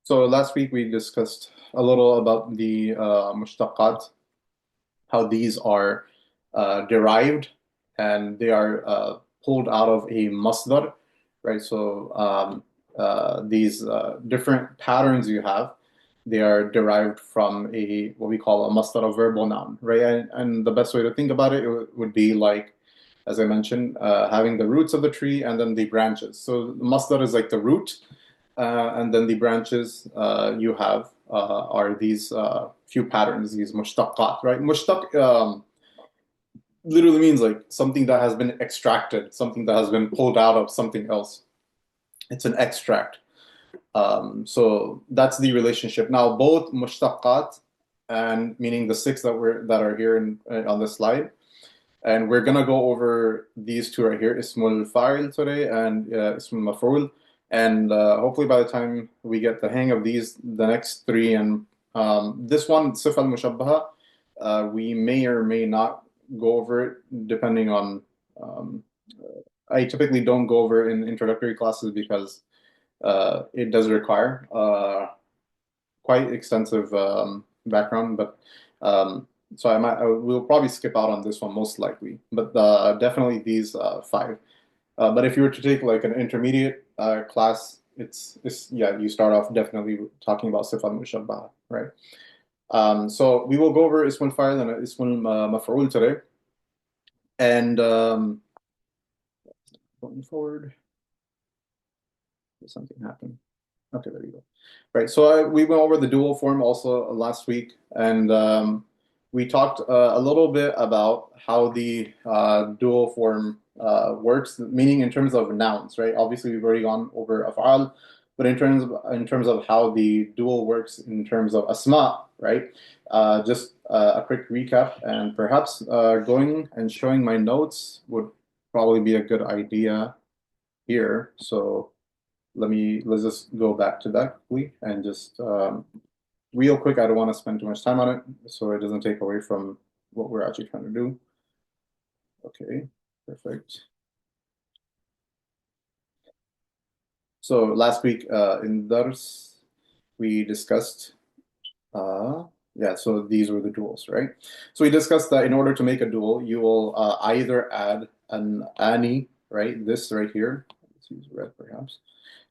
So last week we discussed a little about the mushtaqat, how these are derived and they are pulled out of a masdar, right? So these different patterns you have, they are derived from a what we call a masdar of verb or noun, right? And the best way to think about it, would be like, as I mentioned, having the roots of the tree and then the branches. So the masdar is like the root, and then the branches you have are these few patterns, these mushtaqat, right? Mushtaq literally means like something that has been extracted, something that has been pulled out of something else. It's an extract. So that's the relationship. Now, both mushtaqat and meaning the six that are here on the slide, and we're gonna go over these two right here, ismul fa'il today and ismul maf'ul. And hopefully by the time we get the hang of these, the next three and this one, sifa al-mushabbaha, we may or may not go over it depending on. Um, I typically don't go over it in introductory classes because it does require quite extensive background, but so I will probably skip out on this one most likely, but definitely these five. But if you were to take like an intermediate class, it's yeah, you start off definitely talking about sifat mushabbah, right? So we will go over ismul fa'il and ismul maf'ul today, and going forward, did something happen? Okay, there you go. Right. So we went over the dual form also last week, and we talked a little bit about how the dual form works, meaning in terms of nouns, right? Obviously, we've already gone over af'al, but in terms of how the dual works in terms of asma, right? Just a quick recap, and perhaps going and showing my notes would probably be a good idea here. So let's just go back to that quickly and just real quick. I don't want to spend too much time on it, so it doesn't take away from what we're actually trying to do. Okay, perfect. So last week in Dars, we discussed, yeah, so these were the duals, right? So we discussed that in order to make a dual, you will either add an ani, right? This right here. Let's use red perhaps.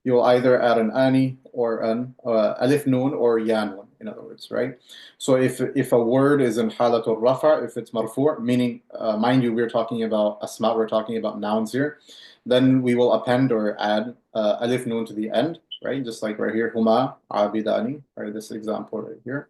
You'll either add an ani or an alif nun or ya nun, in other words, right? So if a word is in halatul rafa, if it's marfu', meaning, mind you, we're talking about asma, we're talking about nouns here, then we will append or add alif nun to the end, right? Just like right here, huma abidani, right? This example right here,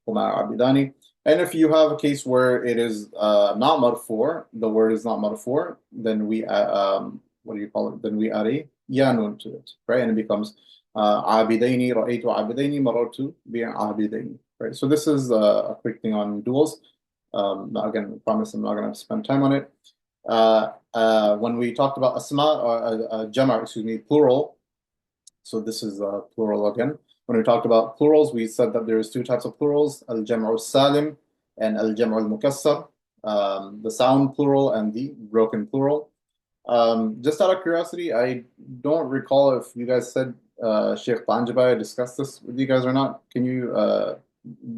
huma abidani. And if you have a case where it is not marfu', the word is not marfu', then we what do you call it? Then we add a ya nun to it, right? And it becomes abidaini, ra'aytu abidaini, marartu bi abidaini, right? So this is a quick thing on duals. Again, I promise I'm not going to spend time on it. When we talked about asma, jama', excuse me, plural. So this is plural again. When we talked about plurals, we said that there's two types of plurals: al-jam'u salim and al-jam'u al-mukassar. The sound plural and the broken plural. Just out of curiosity, I don't recall if you guys said Sheikh Panjabay discussed this with you guys or not. Do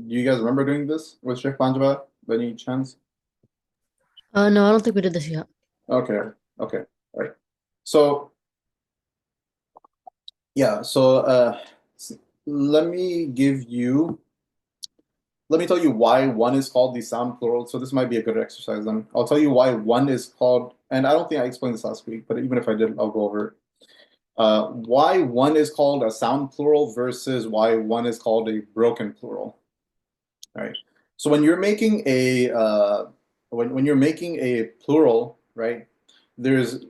you guys remember doing this with Sheikh Panjabay by any chance? No, I don't think we did this yet. Okay, okay, all right. So yeah, so let me give you, let me tell you why one is called the sound plural. So this might be a good exercise then. I'll tell you why one is called, and I don't think I explained this last week, but even if I did, I'll go over it. Why one is called a sound plural versus why one is called a broken plural. All right. So when you're making a when you're making a plural, right? There's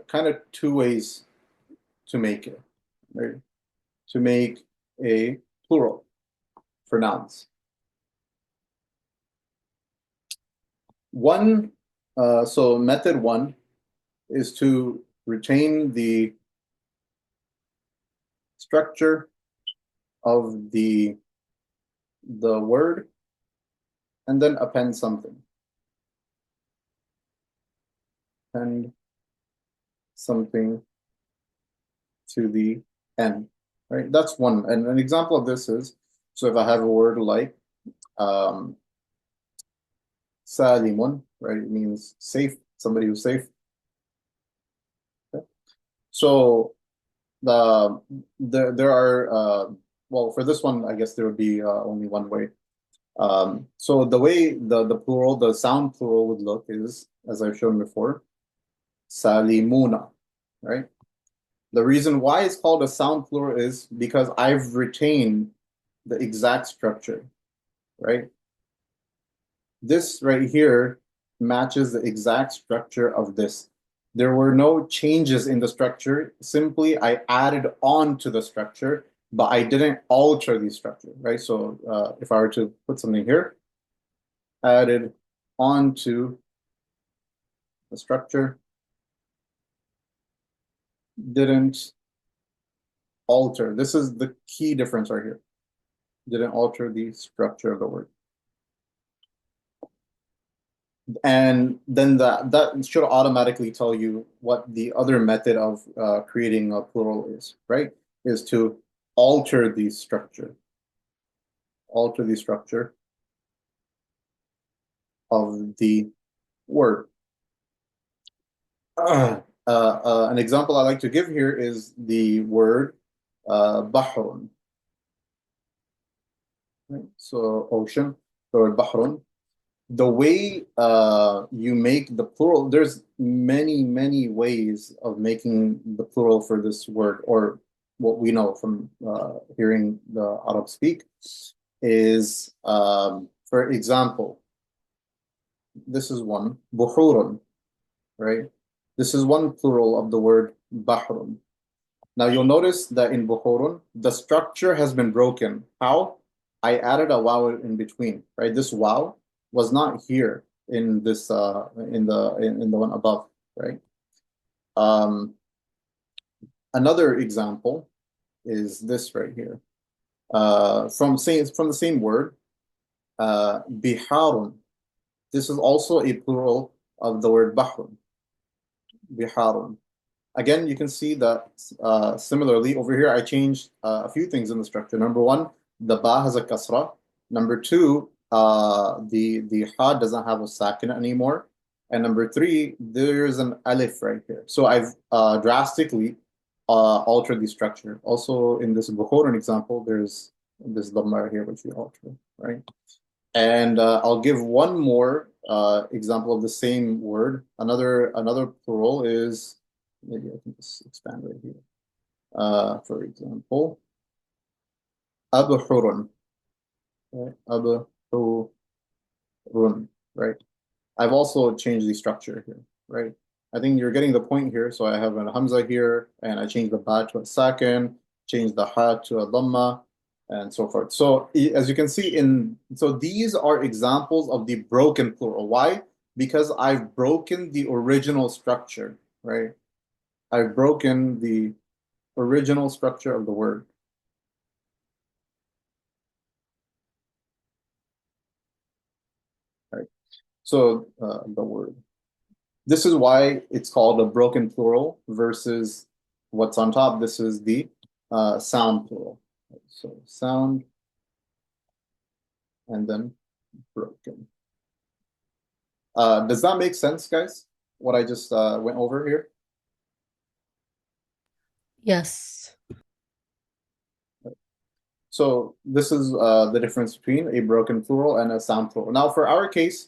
kind of two ways to make it, right? To make a plural for nouns. One, so method one is to retain the structure of the word and then append something. Append something to the end, right? That's one. And an example of this is, so if I have a word like um, salimun, right? It means safe, somebody who's safe. Okay? So there are well, for this one, I guess there would be only one way. So the way the plural, the sound plural would look is, as I've shown before, salimuna, right? The reason why it's called a sound plural is because I've retained the exact structure, right? This right here matches the exact structure of this. There were no changes in the structure. Simply, I added on to the structure, but I didn't alter the structure, right? So if I were to put something here, added onto the structure, didn't alter. This is the key difference right here. Didn't alter the structure of the word. And then that should automatically tell you what the other method of creating a plural is, right? Is to alter the structure, alter the structure of the word. An example I like to give here is the word bahrun, right? So ocean, the word bahrun. The way you make the plural, there's many ways of making the plural for this word, or what we know from hearing the Arab speak is, for example, this is one, buhurun, right? This is one plural of the word bahrun. Now you'll notice that in buhurun, the structure has been broken. How? I added a waw in between, right? This waw was not here in this in the one above, right? Um, Another example is this right here. From the same word, biharun. This is also a plural of the word bahrun, biharun. Again, you can see that similarly over here, I changed a few things in the structure. Number one, the ba has a kasra. Number two, the ha doesn't have a sakin anymore. And number three, there's an alif right here. So I've drastically altered the structure. Also, in this Bukhoran example, there's this dhamma right here, which we alter, right? And I'll give one more example of the same word. Another plural is, maybe I can just expand right here. For example, abhurun, right? Abhurun, right? I've also changed the structure here, right? I think you're getting the point here. So I have a hamza here, and I changed the ba to a sakin, changed the ha to a dhamma, and so forth. So as you can see so these are examples of the broken plural. Why? Because I've broken the original structure, right? I've broken the original structure of the word, right? So the word. This is why it's called a broken plural versus what's on top. This is the sound plural. So sound and then broken. Does that make sense, guys? What I just went over here? Yes. So this is the difference between a broken plural and a sound plural. Now, for our case,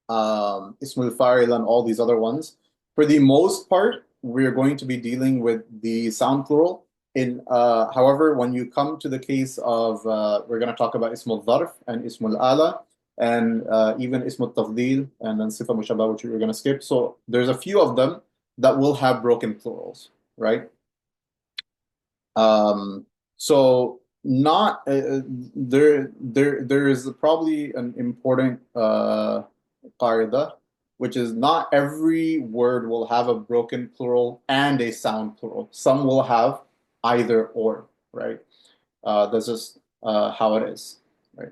Ismul Fa'il and all these other ones. For the most part, we're going to be dealing with the sound plural. However, when you come to the case of, we're going to talk about Ismul Dharf and Ismul Ala and even Ismul Tafdil and then Sifa Mushabah, which we're going to skip. So there's a few of them that will have broken plurals, right? So not there is probably an important qaida, which is not every word will have a broken plural and a sound plural. Some will have either or, right? That's just how it is, right?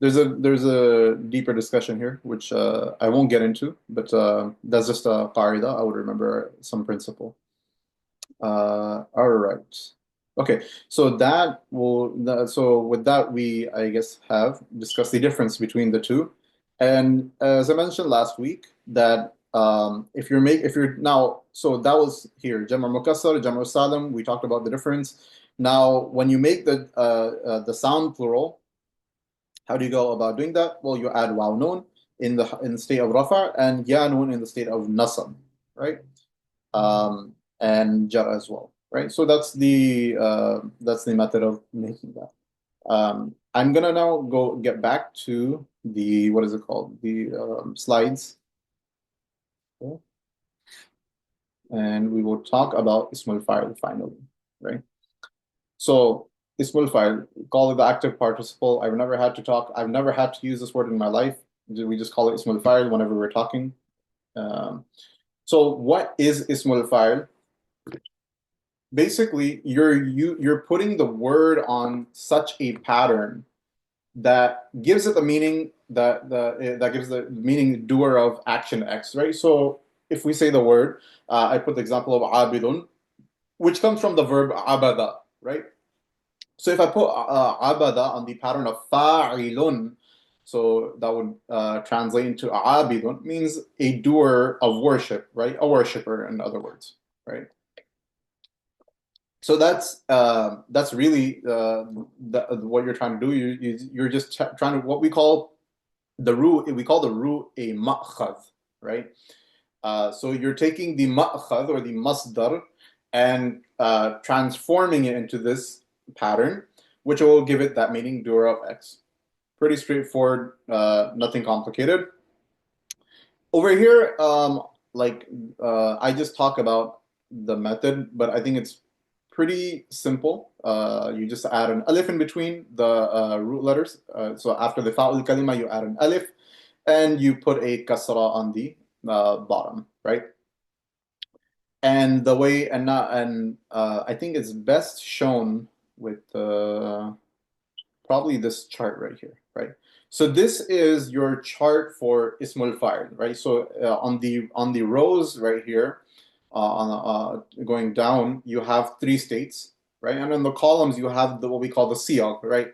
There's a deeper discussion here, which I won't get into, but that's just a qaida. I would remember some principle. All right. Okay, so so with that we I guess have discussed the difference between the two, and as I mentioned last week, that if you're now so that was here Jamar Mukassar, Jamar Salim. We talked about the difference. Now, when you make the sound plural, how do you go about doing that? Well, you add waw noon in the state of rafa and ya noon in the state of nasab, right? And jar as well, right? So that's the method of making that. I'm gonna now go get back to the what is it called? The slides, okay? And we will talk about Ismul Fa'il finally, right? So Ismul Fa'il, call it the active participle. I've never had to use this word in my life. We just call it Ismul Fa'il whenever we're talking. Um, so what is Ismul Fa'il? Basically you're putting the word on such a pattern that gives it the meaning that gives the meaning doer of action X, right? So if we say the word, I put the example of abidun, which comes from the verb abada, right? So if I put abada on the pattern of fa'ilun, so that would translate into abidun, means a doer of worship, right? A worshiper, in other words, right? So that's really what you're trying to do. You're just trying to what we call the root a ma'khad, right? So you're taking the ma'khad or the masdar and transforming it into this pattern, which will give it that meaning doer of X. Pretty straightforward, nothing complicated. Over here, like I just talk about the method, but I think it's pretty simple. You just add an alif in between the root letters. So after the fa'ul kalima, you add an alif, and you put a kasra on the bottom, right? And the way and not and I think it's best shown with probably this chart right here, right? So this is your chart for Ismul Fa'il, right? So on the rows right here, going down, you have three states, right? And in the columns, you have what we call the siyaq, right?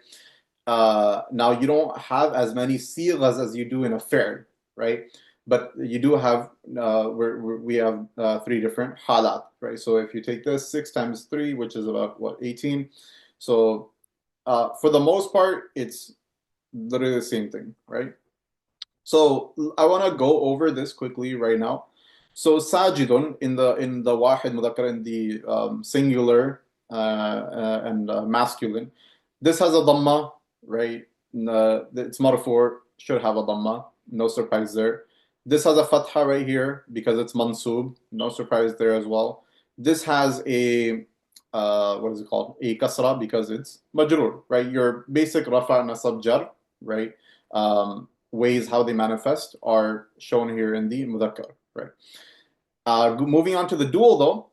Now you don't have as many sighas as you do in a fair, right? But you do have we have three different halat, right? So if you take this 6 times 3, which is about what 18, so for the most part, it's literally the same thing, right? So I want to go over this quickly right now. So sajidun in the wahid mudhakkar in the singular and masculine, this has a dhamma, right? It's marfu, should have a dhamma, no surprise there. This has a fatha right here because it's mansub, no surprise there as well. This has a what is it called? A kasra because it's majrur, right? Your basic rafa nasab jar, right? Ways how they manifest are shown here in the mudhakkar, right? Moving on to the dual though,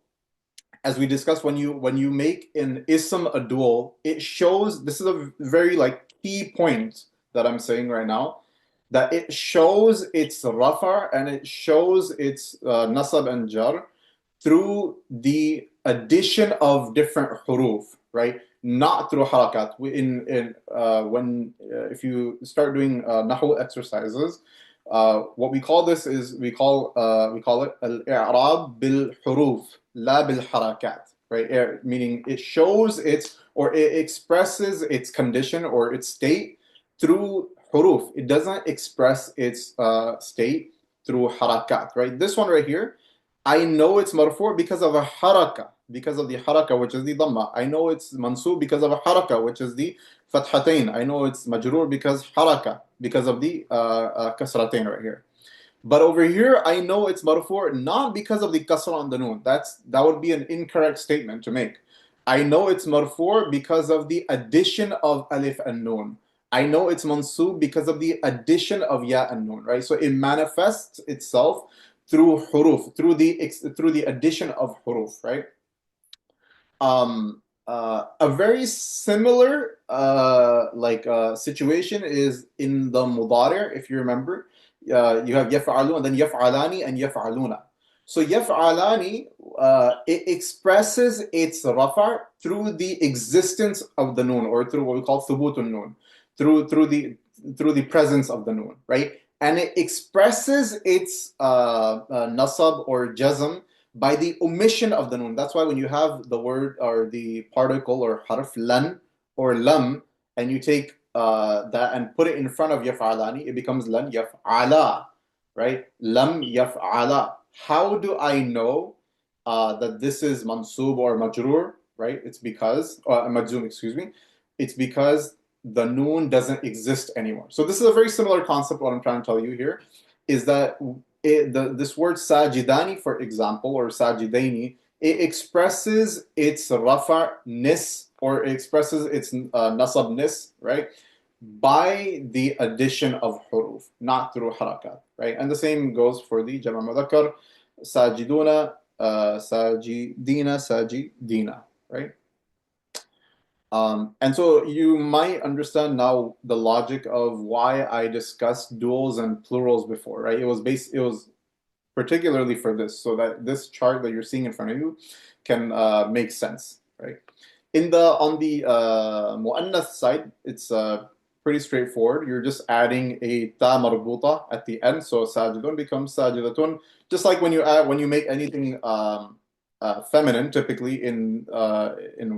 as we discussed, when you make an ism a dual, it shows this is a very like key point that I'm saying right now, that it shows its rafa and it shows its nasab and jar through the addition of different huruf, right? Not through harakat. In when if you start doing nahu exercises, what we call this is we call it al-i'rab bil huruf, la bil harakat, right? Meaning it shows its or it expresses its condition or its state through huruf. It doesn't express its state through harakat, right? This one right here, I know it's marfu because of a haraka, because of the haraka, which is the dhamma. I know it's mansub because of a haraka, which is the fathatain. I know it's majrur because haraka, because of the kasratain right here. But over here, I know it's marfu not because of the kasra on the noon. That would be an incorrect statement to make. I know it's marfu because of the addition of alif and noon. I know it's mansub because of the addition of ya and noon, right? So it manifests itself through huruf, through the addition of huruf, right? A very similar situation is in the mudari, if you remember. You have yaf'alu and then yaf'alani and yaf'aluna. So yaf'alani, it expresses its rafa through the existence of the noon, or through what we call thubutun noon, through the presence of the noon, right? And it expresses its nasab or jazm by the omission of the noon. That's why when you have the word or the particle or harf lan or lam, and you take that and put it in front of yaf'alani, it becomes lan yaf'ala, right? Lam yaf'ala. How do I know that this is mansub or majrur, right? It's because, majzum, excuse me. It's because the noon doesn't exist anymore. So this is a very similar concept. What I'm trying to tell you here is that this word sajidani, for example, or sajidaini, it expresses its rafa-ness, or it expresses its nasab-ness, right? By the addition of huruf, not through harakat, right? And the same goes for the jama mudhakkar, sajiduna, sajidina, sajidina, right? And so you might understand now the logic of why I discussed duals and plurals before, right? It was particularly for this, so that this chart that you're seeing in front of you can make sense, right? On the mu'annath side, it's pretty straightforward. You're just adding a ta marbuta at the end, so sajidun becomes sajidatun. Just like when you make anything feminine, typically in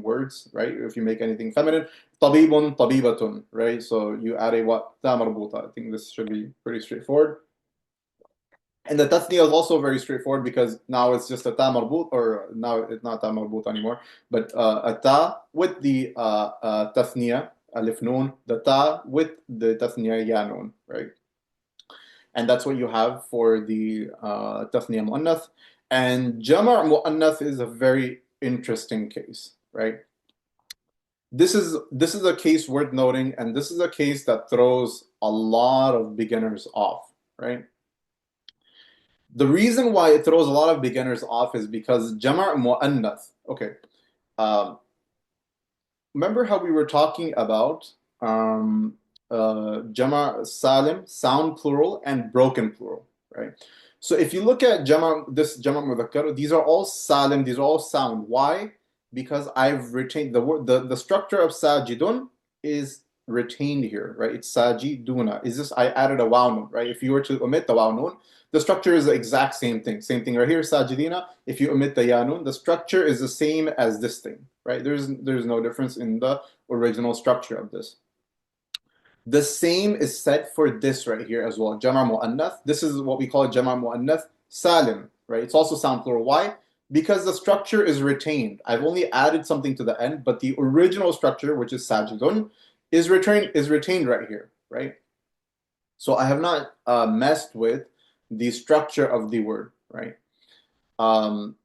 words, right? If you make anything feminine, tabibun, tabibatun, right? So you add a what ta marbuta. I think this should be pretty straightforward. And the tasniya is also very straightforward because now it's just a ta marbut, or now it's not ta marbut anymore, but a ta with the tasniya, alif noon, the ta with the tasniya ya noon, right? And that's what you have for the tasniya mu'annath. And jama' mu'annath is a very interesting case, right? This is a case worth noting, and this is a case that throws a lot of beginners off, right? The reason why it throws a lot of beginners off is because jama' mu'annath. Okay. Um, Remember how we were talking about jama' salim, sound plural, and broken plural, right? So if you look at this jama' mudhakkar, these are all salim, these are all sound. Why? Because I've retained the word, the structure of sajidun is retained here, right? It's sajiduna. Is this I added a waw nun, right? If you were to omit the waw nun, the structure is the exact same thing. Same thing right here, sajidina. If you omit the yanun, the structure is the same as this thing, right? There's no difference in the original structure of this. The same is said for this right here as well, jama' mu'annath. This is what we call jama' mu'annath salim, right? It's also sound plural. Why? Because the structure is retained. I've only added something to the end, but the original structure, which is sajidun, is retained right here, right? So I have not messed with the structure of the word, right? Um,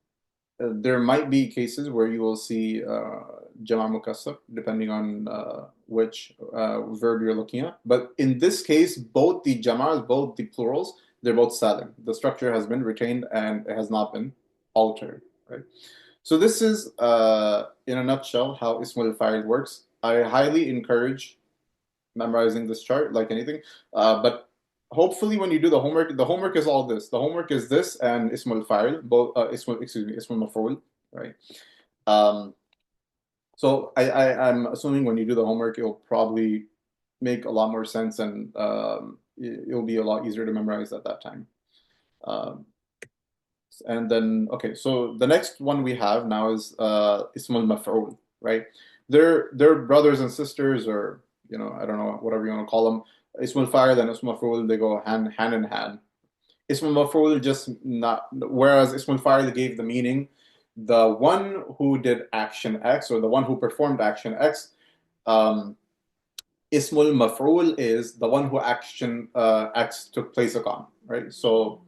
there might be cases where you will see jama' mukassar, depending on which verb you're looking at. But in this case, both the jama'as, both the plurals, they're both salim. The structure has been retained and it has not been altered, right? So this is, in a nutshell, how Ismul al-Fa'il works. I highly encourage memorizing this chart like anything. But hopefully, when you do the homework is all this. The homework is this and Ismul Fa'il, both Ismul Maf'ul, right? Um, so I'm assuming when you do the homework, it'll probably make a lot more sense, and it'll be a lot easier to memorize at that time. Um, and then, okay, so the next one we have now is Ismul Maf'ul, right? They're brothers and sisters, or I don't know, whatever you want to call them. Ismul Fa'il and Ismul Maf'ul, they go hand in hand. Ismul Maf'ul just not, whereas Ismul Fa'il gave the meaning, the one who did action X, or the one who performed action X, um, Ismul Maf'ul is the one who action X took place upon, right? So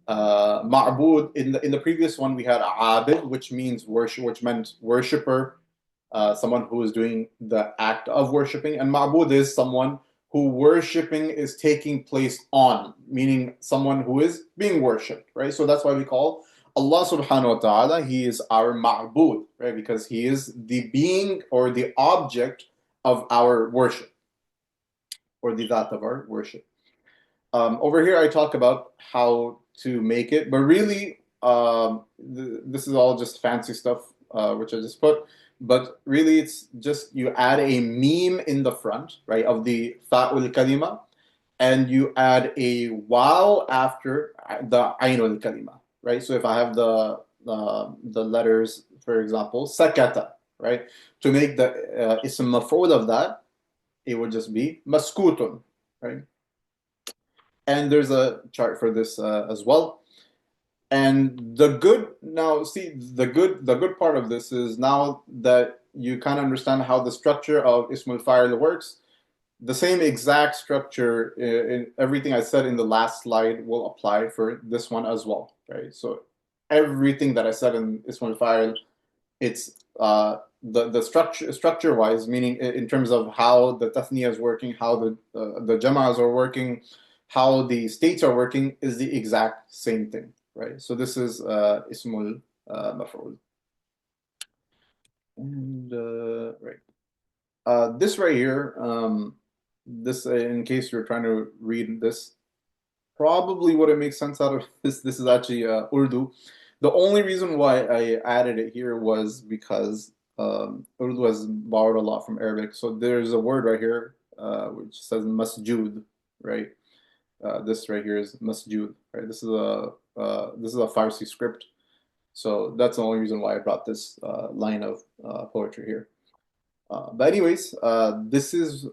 ma'bud, in the previous one we had abid, which means worship, which meant worshipper, someone who is doing the act of worshiping, and ma'bud is someone who worshiping is taking place on, meaning someone who is being worshipped, right? So that's why we call Allah subhanahu wa ta'ala, He is our ma'bud, right? Because He is the being or the object of our worship or the that of our worship. Over here, I talk about how to make it, but really, this is all just fancy stuff, which I just put. But really, it's just you add a meme in the front, right, of the fa'ul kalima, and you add a wow after the ainul kalima, right? So if I have the letters, for example, sakata, right, to make the ism maf'ul of that, it would just be maskutun, right? And there's a chart for this as well. And the good now, see the good part of this is now that you kind of understand how the structure of Ismul Fa'il works. The same exact structure in everything I said in the last slide will apply for this one as well, right? So everything that I said in Ismul Fa'il, it's the structure wise, meaning in terms of how the tathniya is working, how the jama'as are working, how the states are working, is the exact same thing, right? So this is ismul maf'ul. And right, this right here, this in case you're trying to read this, probably what it makes sense out of this is actually Urdu. The only reason why I added it here was because Urdu has borrowed a lot from Arabic. So there's a word right here which says masjud, right? This right here is masjud, right? This is a Farsi script. So that's the only reason why I brought this line of poetry here. But anyways, this is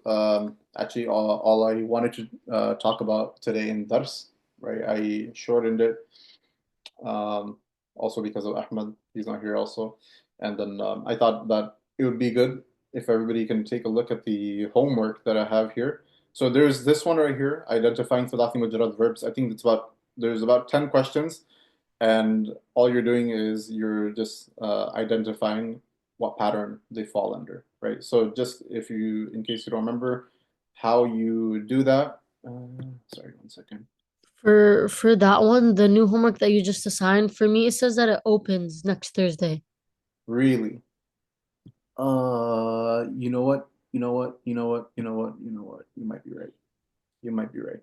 actually all I wanted to talk about today in Dars, right? I shortened it also because of Ahmed. He's not here also. And then I thought that it would be good if everybody can take a look at the homework that I have here. So there's this one right here, identifying thalathi mujarrad verbs. I think there's about 10 questions, and all you're doing is you're just identifying what pattern they fall under, right? So just if you, in case you don't remember how you do that, sorry, one second. For that one, the new homework that you just assigned, for me, it says that it opens next Thursday. Really? You know what? You know what? You know what? You know what? You know what? You might be right. You might be right.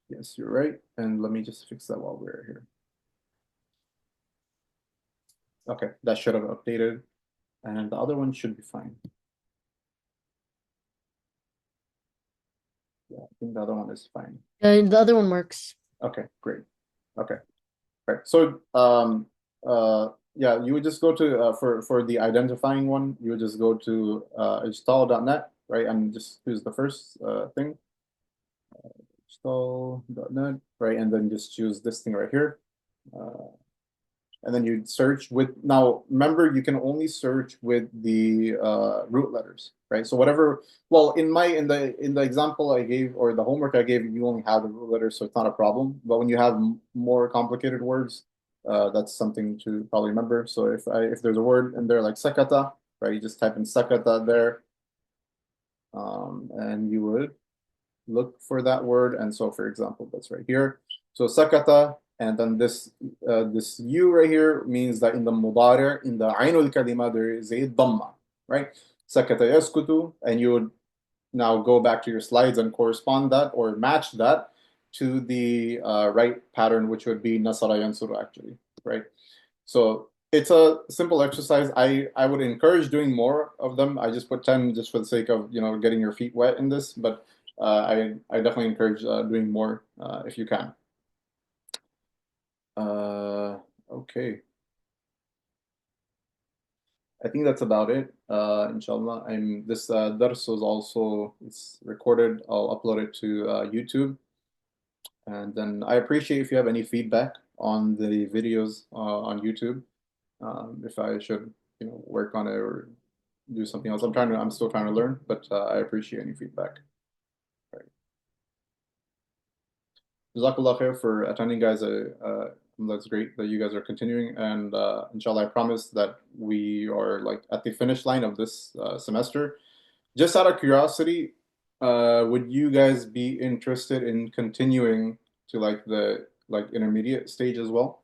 Yes, you're right. And let me just fix that while we're here. Okay, that should have updated. And the other one should be fine. Yeah, I think the other one is fine. The other one works. Okay, great. Okay, right. So, yeah, you would just go to for the identifying one, you would just go to install.net, right, and just choose the first thing, install.net, right, and then just choose this thing right here. Uh, and then you search with, now remember you can only search with the root letters, right? So whatever, well, in the example I gave or the homework I gave, you only have the root letters, so it's not a problem. But when you have more complicated words, that's something to probably remember. So if there's a word in there like sakata, right, you just type in sakata there, and you would look for that word. And so, for example, that's right here. So sakata, and then this u right here means that in the mudari, in the ainul kalima, there is a dhamma, right? Sakata yaskutu, and you would now go back to your slides and correspond that or match that to the right pattern, which would be nasara yansuru actually, right? So it's a simple exercise. I would encourage doing more of them. I just put 10 just for the sake of getting your feet wet in this, but I definitely encourage doing more if you can. Okay, I think that's about it. Inshallah, this dars was also, it's recorded. I'll upload it to YouTube, and then I appreciate if you have any feedback on the videos on YouTube. If I should, work on it or do something else. I'm still trying to learn, but I appreciate any feedback. Right. Jazakallah khair for attending, guys. That's great that you guys are continuing, and inshallah, I promise that we are like at the finish line of this semester. Just out of curiosity, would you guys be interested in continuing to like the intermediate stage as well?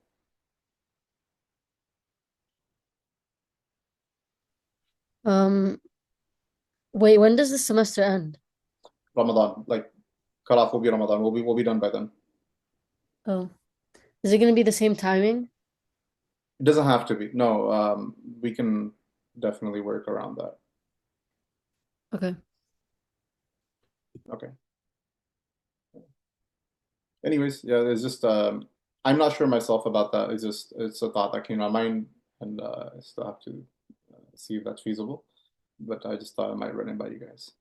Um, wait, when does the semester end? Ramadan, like cutoff will be Ramadan. We'll be done by then. Oh, is it going to be the same timing? It doesn't have to be. No, we can definitely work around that. Okay. Okay. Anyways, yeah, it's just I'm not sure myself about that. It's a thought that came to my mind, and I still have to see if that's feasible. But I just thought I might run it by you guys.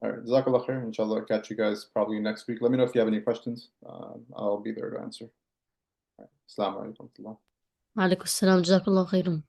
All right, Jazakallah khair. Inshallah, catch you guys probably next week. Let me know if you have any questions. I'll be there to answer. All right. Assalamu alaikum. عليكم السلام جزاك الله خيرا